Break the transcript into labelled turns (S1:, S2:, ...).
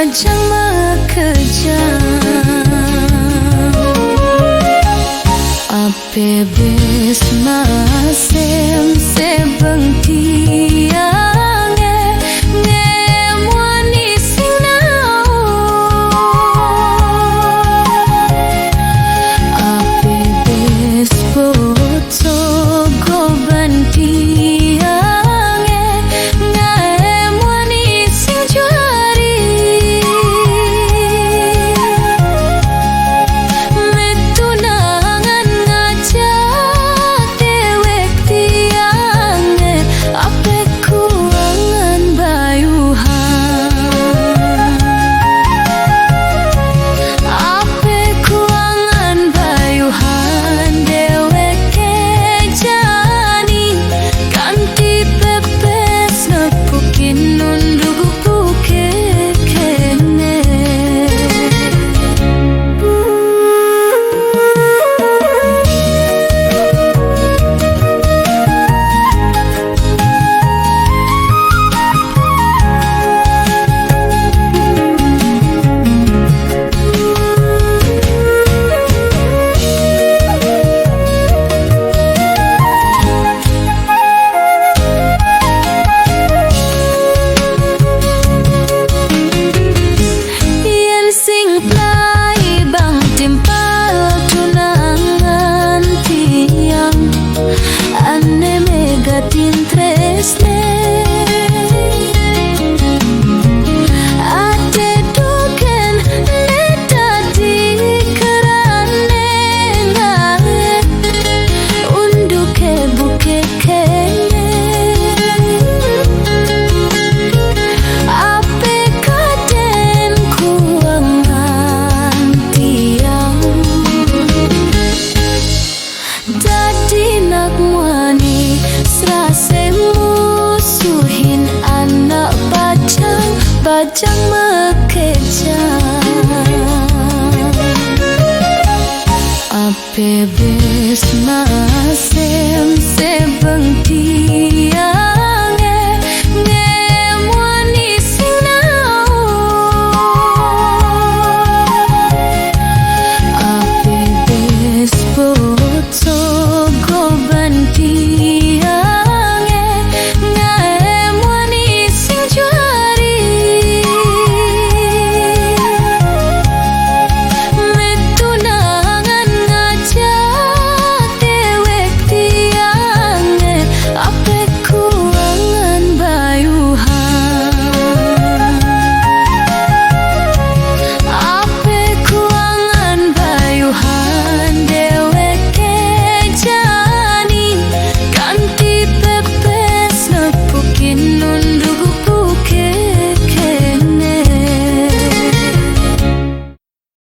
S1: bajang makejang ape bis masem sebeng tiange ngemwani sing nau ape bis foto goban tiange ngemwani sing juari metunangan ngajak dewek tiange ape kuangan bayuhan ape kuangan bayuhan dewek kejani ganti pepes nepukin nundugu puke kene yen sing plai bang timpal tunangan tiang ane megatin tresne ate duken neta di kerane ngae unduke buke kene ape kaden kuangan tiang dadi nak muani serase musuhin anak bajang makejang ape bis masem sebeng tiang